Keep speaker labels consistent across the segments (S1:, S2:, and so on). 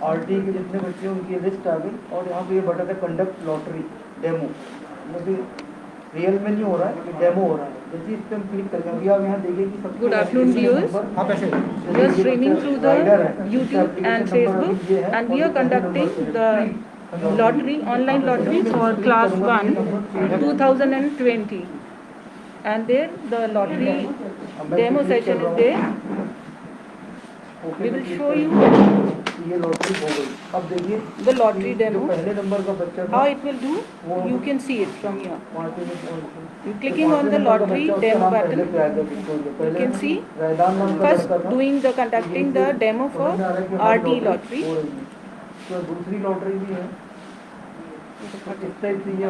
S1: RT के जितने बच्चे हैं उनकी लिस्ट आ गई और यहाँ पे ये बटन है कंडक्ट लॉटरी डेमो, मतलब रियल में नहीं हो रहा है, डेमो हो रहा है। जैसे इस पर हम क्लिक करेंगे, अभी आप यहाँ देखिए कि
S2: Good afternoon, viewers. We are streaming through the YouTube and Facebook, and we are conducting the lottery, online lottery for class 1, 2020. And there the lottery demo session is there. We will show you
S1: ये lottery हो गई। अब देखिए
S2: the lottery demo,
S1: पहले number का बच्चा
S2: how it will do. You can see it from here. You clicking on the lottery demo button, you can see first doing the conducting the demo for RT lottery.
S1: तो दूसरी lottery भी है, इस type से ये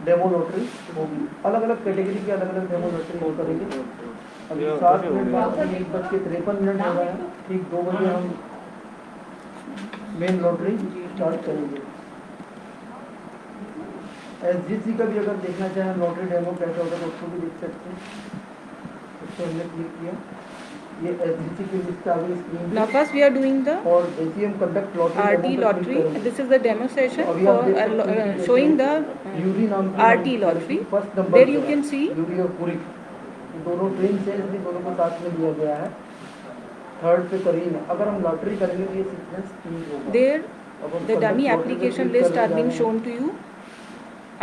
S1: demo lottery होगी। अलग अलग कैटेगरी की अलग अलग डेमो लॉटरी हो करेंगे। अभी 7 मिनट बाद 1:53 हो रहा है, ठीक 2 बजे हम मेन लॉटरी स्टार्ट करेंगे। एसजीसी का भी अगर देखना चाहें लॉटरी डेमो कैसा होगा तो उसको भी देख सकते हैं। उसको हमने क्लिक किया, ये एसजीसी की लिस्ट आ गई स्क्रीन पे।
S2: Now first we are doing the
S1: और जैसे हम conduct
S2: RT lottery. This is the demo session for showing the RT lottery. There you can see
S1: Yuri और पूरी दोनों ट्रेन से भी दोनों को साथ में दिया गया है। थर्ड पे करीन है। अगर हम लॉटरी करेंगे तो ये सीक्वेंस चेंज होगा।
S2: There the dummy application list are being shown to you,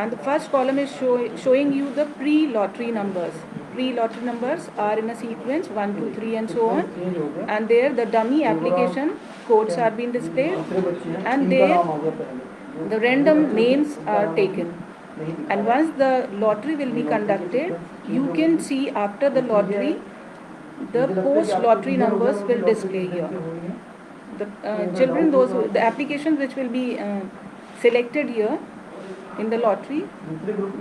S2: and the first column is showing you the pre-lottery numbers. Pre-lottery numbers are in a sequence 1, 2, 3 and so on, and there the dummy application codes are being displayed, and there the random names are taken. And once the lottery will be conducted, you can see after the lottery the post lottery numbers will display here. The children, the applications which will be selected here in the lottery,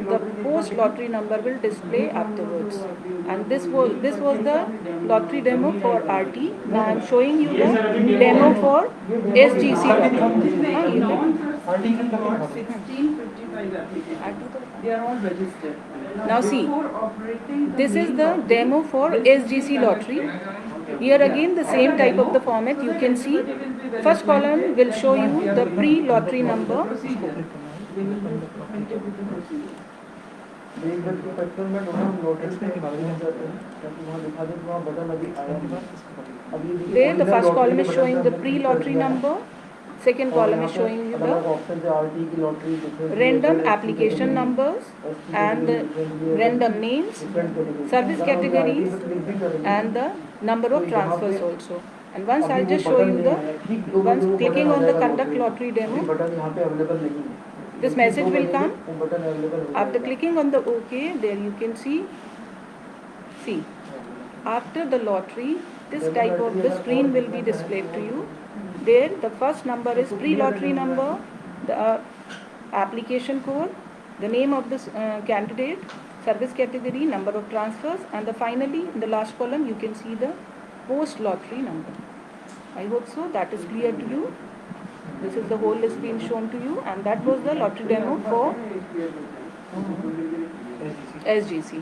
S2: the post lottery number will display afterwards. And this was the lottery demo for RT. Now I am showing you the demo for SGC lottery.
S3: They are all registered.
S2: Now see, this is the demo for SGC lottery. Here again the same type of the format you can see. First column will show you the pre-lottery number. There the first column is showing the pre-lottery number. Second column is showing you the random application numbers and the random names, service categories and the number of transfers also. And once I'll just show you the, once clicking on the conduct lottery demo, this message will come. After clicking on the OK, there you can see, after the lottery, this type of the screen will be displayed to you. There the first number is pre-lottery number, the application code, the name of the candidate, service category, number of transfers, and finally in the last column you can see the post-lottery number. I hope so that is clear to you. This is the whole list being shown to you, and that was the lottery demo for SGC.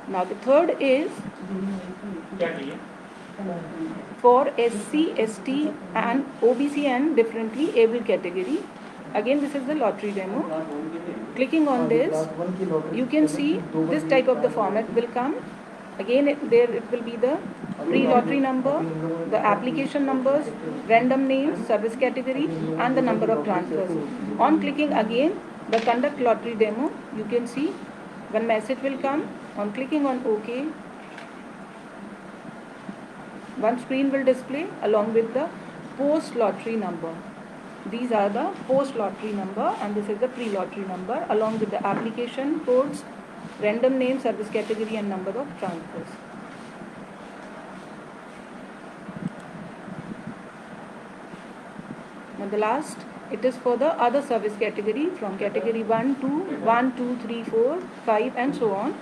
S2: Now the third is for SC, ST and OBC and differently able category. Again this is the lottery demo. Clicking on this, you can see this type of the format will come. Again there it will be the pre-lottery number, the application numbers, random names, service category and the number of transfers. On clicking again the conduct lottery demo, you can see one message will come. On clicking on OK, one screen will display along with the post lottery number. These are the post lottery number and this is the pre-lottery number along with the application codes, random name, service category and number of transfers. Now the last, it is for the other service category from category 1 to 1, 2, 3, 4, 5 and so on.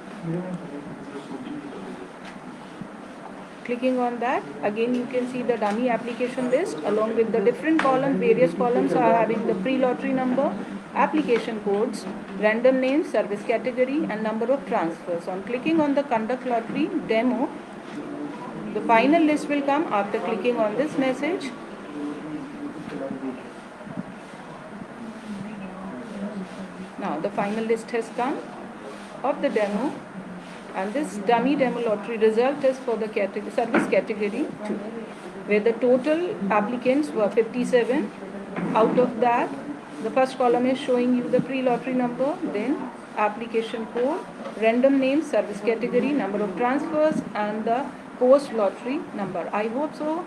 S2: Clicking on that, again you can see the dummy application list along with the different columns. Various columns are having the pre-lottery number, application codes, random names, service category and number of transfers. On clicking on the conduct lottery demo, The final list will come after clicking on this message. Now the final list has come of the demo, and this dummy demo lottery result is for the service category 2, where the total applicants were 57. Out of that, the first column is showing you the pre-lottery number, then application code, random name, service category, number of transfers, and the post-lottery number. I hope so.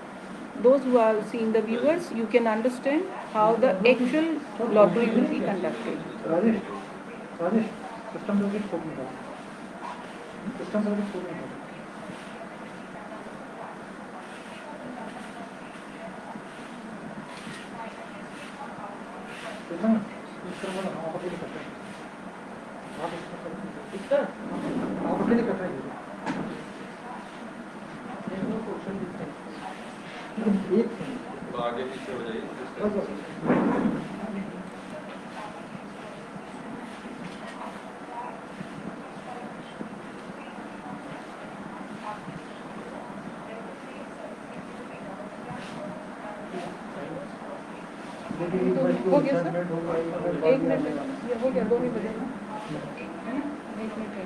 S2: Those who are seeing the viewers, you can understand how the actual lottery will be conducted.
S1: Rajesh, system service code में system service code में system
S4: आगे पीछे हो जाइए।
S2: हो गया sir, 1 minute, ये हो गया, 2 ही बजेगा, 1 मिनट है।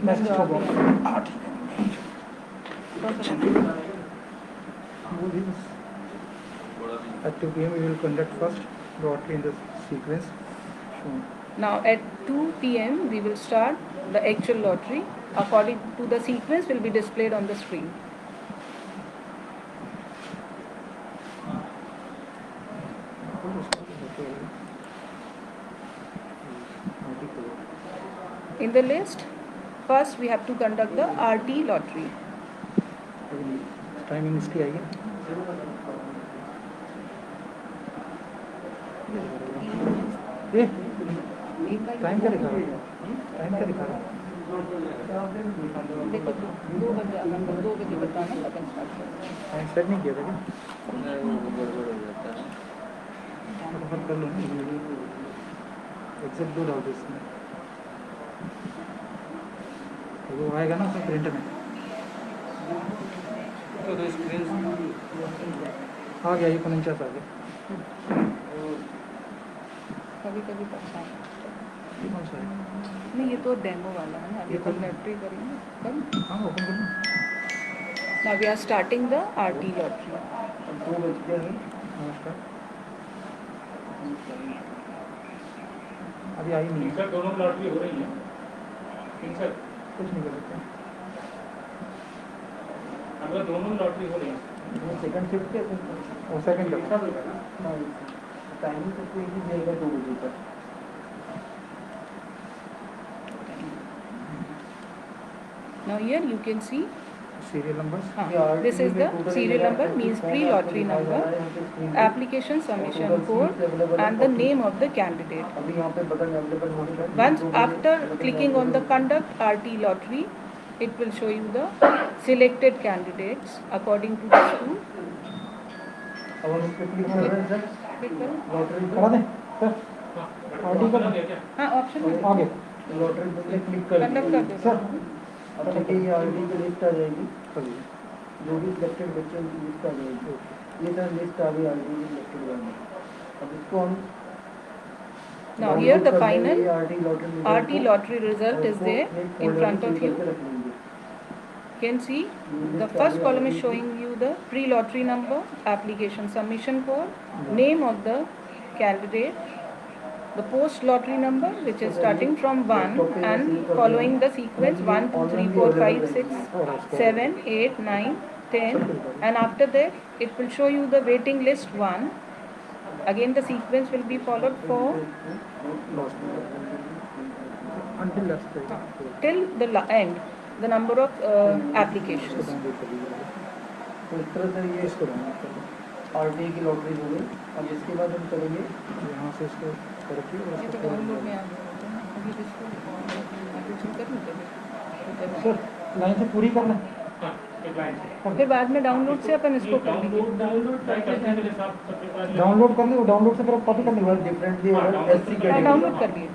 S1: मैसेज हो गया। At 2 p.m. we will conduct first lottery in the sequence shown.
S2: Now at 2 p.m. we will start the actual lottery according to the sequence will be displayed on the screen. In the list, first we have to conduct the RT lottery.
S1: Timing इसकी आएगी time क्या दिखा रहा है time क्या दिखा रहा है
S2: देखो 2 बजे, अगर 2 बजे बताना लगन स्टार्ट करें।
S1: टाइम सेट नहीं किया था क्या फटाफट कर लो एग्जैक्ट 2 डाल दो इसमें वो आएगा ना उसमें प्रिंट में आ गया ये 49 आ गया
S2: कभी कभी परेशान
S1: ये कौन सा है
S2: नहीं, ये तो डेमो वाला है ना, अभी
S1: ये
S2: तो
S1: कब-
S2: लॉटरी करेंगे कल।
S1: हाँ ओपन कर लो
S2: Now we are starting the RT lottery.
S1: 2 बज गया है नमस्कार अभी आई नहीं है
S5: सर दोनों लॉटरी हो रही है सर,
S1: कुछ नहीं कर सकते
S5: अगर दोनों लॉटरी हो रही है
S1: सेकंड शिफ्ट के और सेकंड का टाइमिंग तो कोई भी देगा 2 बजे तक
S2: Now here you can see
S1: serial number
S2: this is the serial number, means pre-lottery number, application submission code, and the name of the candidate.
S1: अभी यहाँ पे बटन अवेलेबल हो रहा है
S2: Once after clicking on the conduct RT lottery, it will show you the selected candidates according to the school.
S1: अब हम इस पे क्लिक कर रहे हैं सर
S2: Click करो।
S1: लॉटरी करा दें सर आरटी कर
S5: क्या
S2: हाँ, ऑप्शन में
S1: आगे लॉटरी पे क्लिक कर
S2: कंडक्ट कर दो
S1: सर अब देखिए ये आरटी की लिस्ट आ जाएगी जो भी सिलेक्टेड बच्चे उनकी लिस्ट आ जाएगी ये सर लिस्ट आ गई आरटी की सिलेक्टेड वाली अब इसको हम
S2: Now here the
S1: download कर
S2: final
S1: लेंगे,
S2: RT lottery result is there in front of you.
S1: रख लेंगे
S2: You can see the first column is showing you the pre-lottery number, application submission code, name of the candidate, the post-lottery number which is starting from 1 and following the sequence 1, 2, 3, 4, 5, 6, 7, 8, 9, 10, and after that it will show you the waiting list 1. Again the sequence will be followed for
S1: until last
S2: till the end, the number of applications.
S1: तो इस तरह से ये इसको RT की lottery हो गई अब इसके बाद हम करेंगे यहाँ से इसको करके और
S2: ये तो
S1: इसको
S2: डाउनलोड में आ गया है, अभी इसको एप्लीकेशन कर लो
S1: सर लाइन से पूरी कर लें
S5: हाँ, एक लाइन से
S2: फिर बाद में डाउनलोड से अपन इसको कर लेंगे।
S5: डाउनलोड ट्राई करते हैं मेरे साथ सबके पास
S1: डाउनलोड कर ले वो डाउनलोड से फिर कॉपी करने के बाद डिफरेंटली
S5: हाँ,
S1: एससी
S2: हाँ, डाउनलोड कर लिए।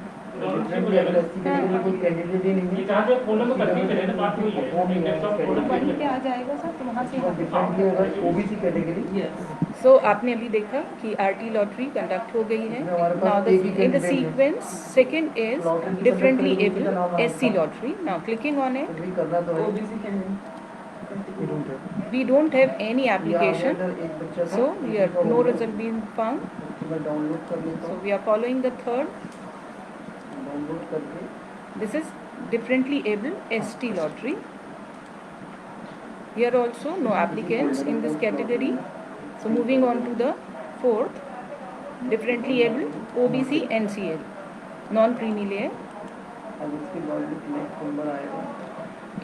S1: डिफरेंटली अगर एससी कैटेगरी में कोई कैंडिडेट ही नहीं
S5: ये
S1: है
S5: जहाँ जो फोल्डर में करके चले ना बात हुई है
S1: वो नहीं है
S2: वहीं पे आ जाएगा सर, तो वहाँ से यहाँ पे
S1: डिफरेंटली अगर ओबीसी कैटेगरी
S3: Yes.
S2: सो आपने अभी देखा कि आरटी लॉटरी कंडक्ट हो गई है.
S1: इसमें हमारे पास
S2: नाउ
S1: एक ही
S2: इन द
S1: candidate है.
S2: सीक्वेंस सेकंड इज
S1: Lottery की
S2: डिफरेंटली
S1: conduct
S2: एबल
S1: करने का नाम
S2: एससी
S1: आता है.
S2: लॉटरी. नाउ क्लिकिंग ऑन इट,
S1: एग्री करना तो है
S3: OBC can
S2: we don't have any application,
S1: एक बच्चा था
S2: so here no result being found.
S1: तो मैं डाउनलोड कर लेता
S2: So
S1: हूँ
S2: we are following the third.
S1: Download करके
S2: This is differently able ST lottery. Here also no applicants in this category. So moving on to the fourth, differently able OBC NCL, non-creamy layer.
S1: अब इसके बाद next number आएगा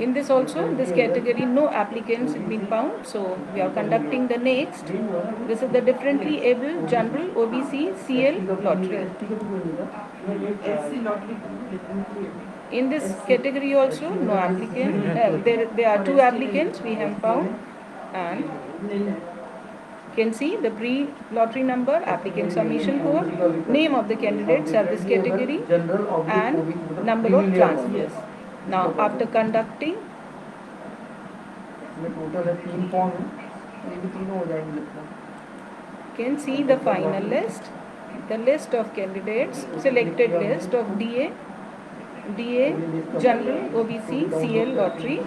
S2: In this also, this category no applicants have been found. So we are conducting the next. This is the differently able general OBC CL lottery.
S1: ST का भी कोई नहीं था
S3: SC lottery differently.
S2: In this category also no applicant. There are two applicants we have found, and can see the pre-lottery number, applicant submission code, name of the candidate, service category,
S1: general
S2: and number of transfers. Now after conducting,
S1: इसमें total है 3 form है ये भी तीनों हो जाएंगे लगता है
S2: can see the final list, the list of candidates, selected list of DA, General, OBC, CL lottery,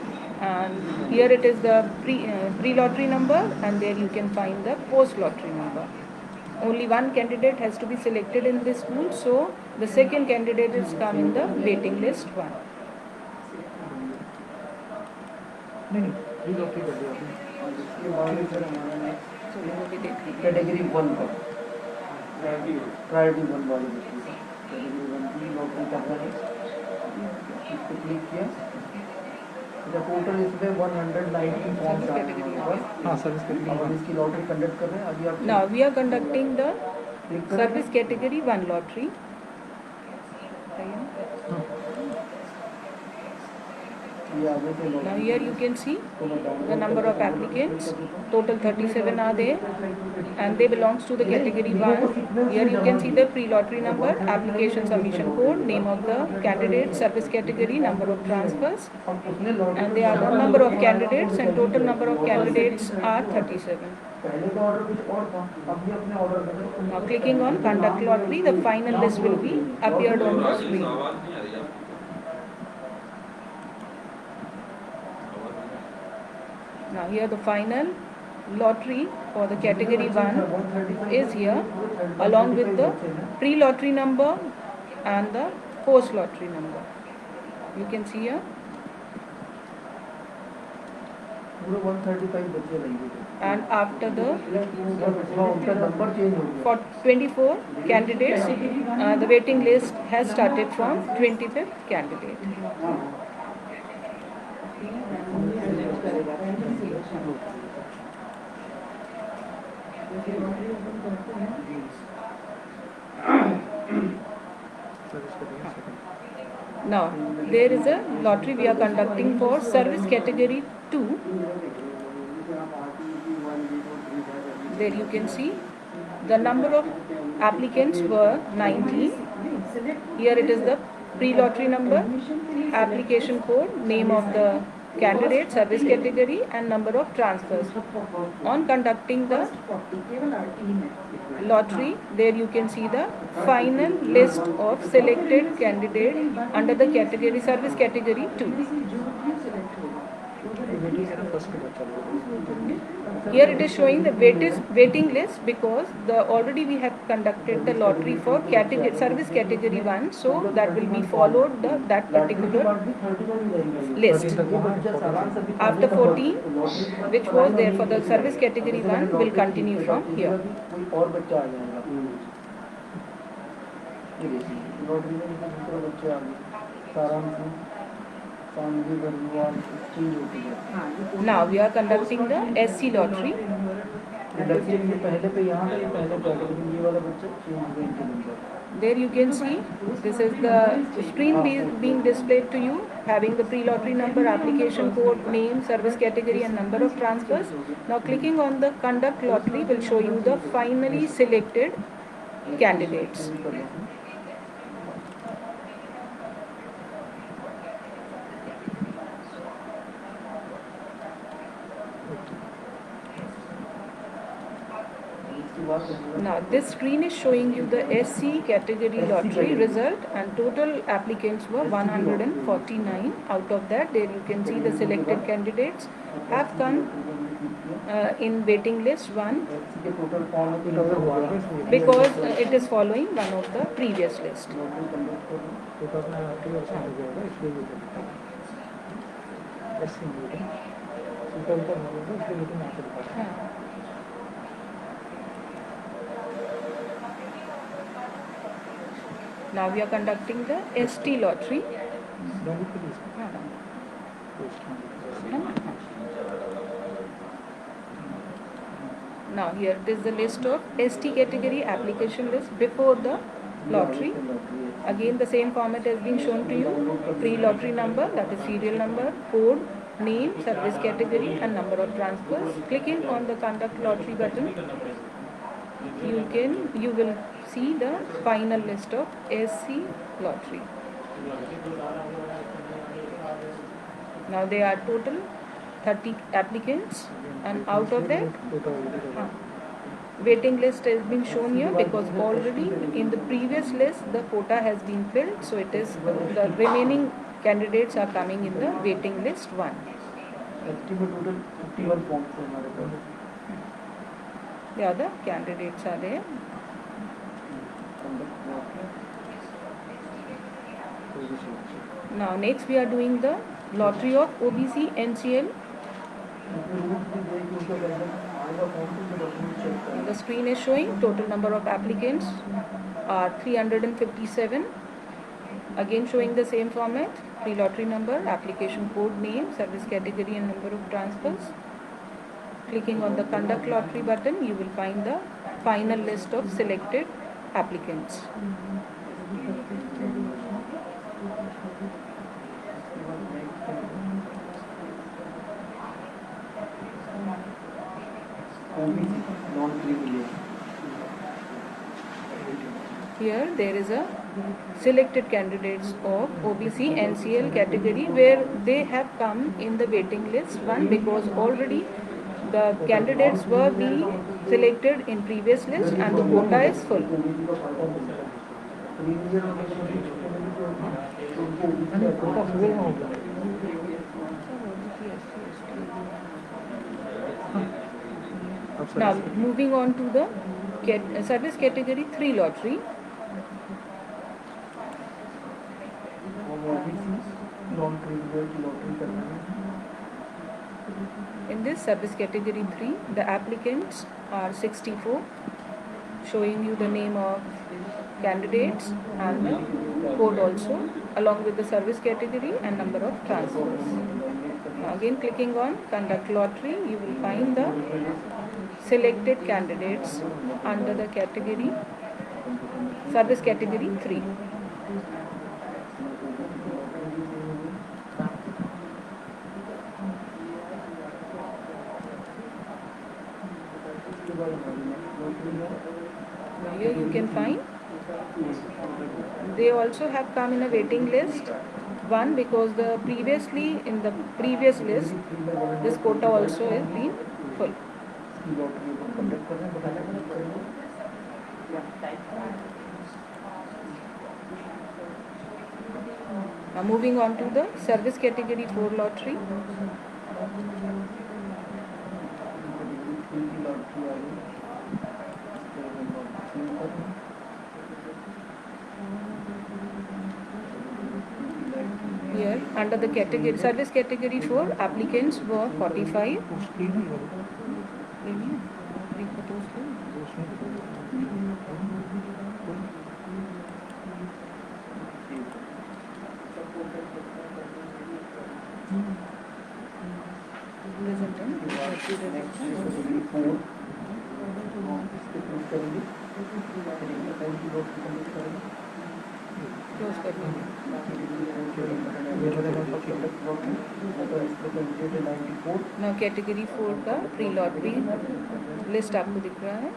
S2: and here it is the pre-lottery number, and there you can find the post-lottery number. Only one candidate has to be selected in this pool, so the second candidate is come in the waiting list 1.
S1: नहीं ये lottery कर दिया आपने इसके बाद फिर हमारा next
S2: So we will be taking.
S1: Category 1 का प्रायोरिटी 1 वाली बच्ची का कैटेगरी 1 की लॉटरी कर रहा है इस पर क्लिक किया टोटल इसमें 190 फॉर्म्स आ रहे हैं
S6: हाँ सर्विस कैटेगरी
S1: अब इसकी लॉटरी कंडक्ट कर रहे हैं अभी आप
S2: Now we are conducting the
S1: click करें
S2: service category 1 lottery.
S1: ये आगे से
S2: Now
S1: lottery
S2: here you can see
S1: को मैं download
S2: the number of applicants, total 37 are there, and they belongs to the category 1. Here you can see the pre-lottery number, application submission code, name of the candidate, service category, number of transfers,
S1: अब उसने lottery
S2: and there are the number of candidates, and total number of candidates are 37.
S1: पहले का order कुछ और था अब भी अपने ऑर्डर करें
S2: Now clicking on conduct lottery, the final list will be appeared on the screen.
S4: आवाज नहीं आ रही है
S2: Now here the final lottery for the category 1 is here, along with the pre-lottery number and the post-lottery number. You can see here.
S1: पूरे 135 बच्चे रहेंगे
S2: And after the
S1: उनका number change हो गया
S2: for 24 candidates, the waiting list has started from 25th candidate.
S6: Service category second
S2: Now there is a lottery we are conducting for service category 2. There you can see the number of applicants were 19. Here it is the pre-lottery number, application code, name of the candidate, service category, and number of transfers. On conducting the lottery, there you can see the final list of selected candidate under the category service category 2.
S6: First के बाद चलो
S2: Here it is showing the waiting list because already we have conducted the lottery for category service category 1, so that will be followed that particular list. After 14, which was there for the service category 1, will continue from here.
S1: कोई और बच्चा आ जाएगा ये देखिए lottery में दूसरा बच्चा आ गया सारांश में सामग्री बरनवाल चेंज होती है
S2: Now we are conducting the SC lottery.
S1: Induction में पहले पे यहाँ पे पहले कैटेगरी ये वाला बच्चा चेंज हुआ इनके number
S2: There you can see this is the screen being displayed to you, having the pre-lottery number, application code, name, service category, and number of transfers. Now clicking on the conduct lottery will show you the finally selected candidates.
S1: इसके बाद
S2: Now this screen is showing you the SC category lottery result, and total applicants were 149. Out of that, there you can see the selected candidates have come in waiting list 1
S1: SC के total form
S6: ये तो अगर हुआ तो इसमें
S2: because it is following one of the previous list.
S1: Lottery conduct कर रहे हैं।
S6: तो अपना एक्टिव ऑप्शन हो जाएगा इसलिए भी करना ऐसे मीटिंग ऊपर ऊपर होगा इसलिए मीटिंग यहाँ पे दिखा रहा है।
S2: हाँ. Now we are conducting the ST lottery.
S6: Don't fill इसमें
S2: हाँ.
S6: पोस्ट में
S2: है ना? हाँ. Now here it is the list of ST category application list before the lottery. Again the same format has been shown to you. Pre-lottery number, that is serial number, code, name, service category and number of transfers. Clicking on the conduct lottery button, you will see the final list of SC lottery. Now there are total 30 applicants, and out of that waiting list has been shown here because already in the previous list the quota has been filled, so it is the remaining candidates are coming in the waiting list 1.
S1: ST में total 51 forms हैं हमारे पास।
S2: The other candidates are there. Now next we are doing the lottery of OBC NCL. The screen is showing total number of applicants are 357. Again showing the same format, pre-lottery number, application code, name, service category and number of transfers. Clicking on the conduct lottery button, you will find the final list of selected applicants. Here there is a selected candidates of OBC NCL category where they have come in the waiting list 1 because already the candidates were being selected in previous list and the quota is full.
S6: Quota full में होगा
S2: Now moving on to the service category 3 lottery. In this service category 3, the applicants are 64, showing you the name of candidates and the code also, along with the service category and number of transfers. Now again clicking on conduct lottery, you will find the selected candidates under the category service category 3. Here you can find they also have come in a waiting list 1 because the previously in the previous list this quota also has been full. Now moving on to the service category 4 lottery. Here under the category service category 4 applicants were 45. Close करनी है. Now category 4 का pre lottery list आपको दिख रहा है.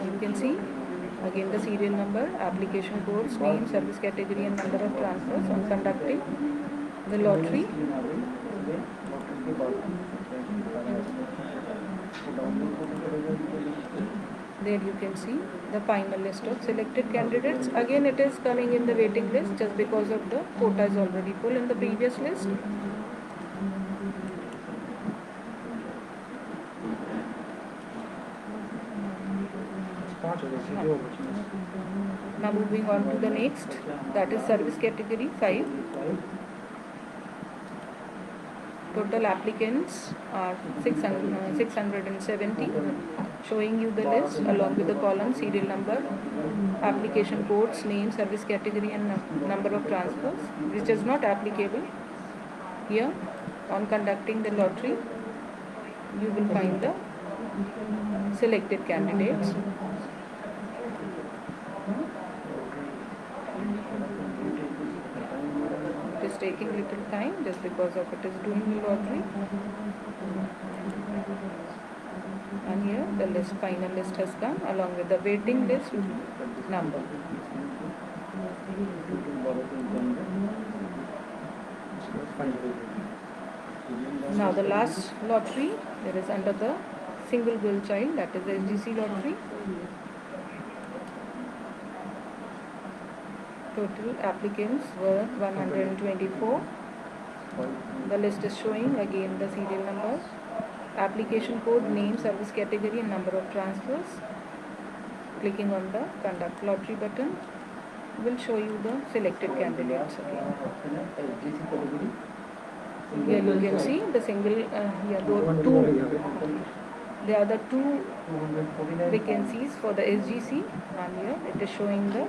S2: You can see again the serial number, application codes, name, service category and number of transfers on conducting the lottery. There you can see the final list of selected candidates. Again, it is coming in the waiting list just because of the quota is already full in the previous list.
S6: पाँच हो गए जो बचे
S2: Now moving on to the next, that is service category 5. Total applicants are 670, showing you the list along with the column, serial number, application codes, name, service category and number of transfers, which is not applicable here. On conducting the lottery, you will find the selected candidates. It is taking little time just because of it is doing the lottery. And here the list, final list has come along with the waiting list number. Now the last lottery, there is under the single girl child, that is the SGC lottery. Total applicants were 124. The list is showing again the serial numbers, application code, name, service category and number of transfers. Clicking on the conduct lottery button will show you the selected candidates again. Here you can see the single, there are the two vacancies for the SGC, and here it is showing the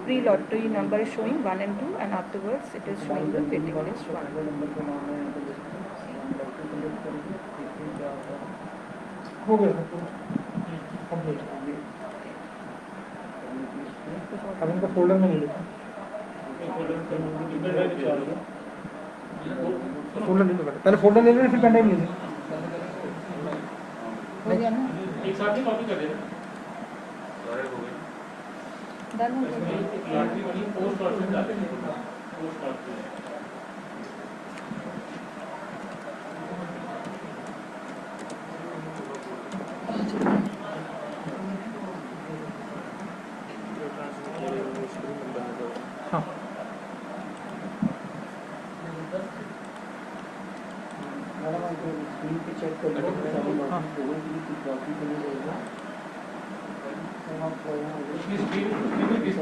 S2: pre-lottery number is showing 1 and 2, and afterwards it is showing the waiting list 1.
S6: हो गया complete अब इनको folder में ले लेते हैं folder ले लो पहले फोल्डर ले लेना फिर पेन ड्राइव ले लें
S2: हो गया ना?
S5: एक साथ ही कॉपी कर देना
S4: सारे हो गए
S2: डन हो गया।
S5: लाटरी वाली पोस्ट ऑफिस जाते हैं पोस्ट ऑफिस
S6: हाँ
S1: स्क्रीन पे चेक कर लो सारी
S6: हाँ।
S1: लोगों की कॉपी बनी रहेगा।
S5: स्क्रीन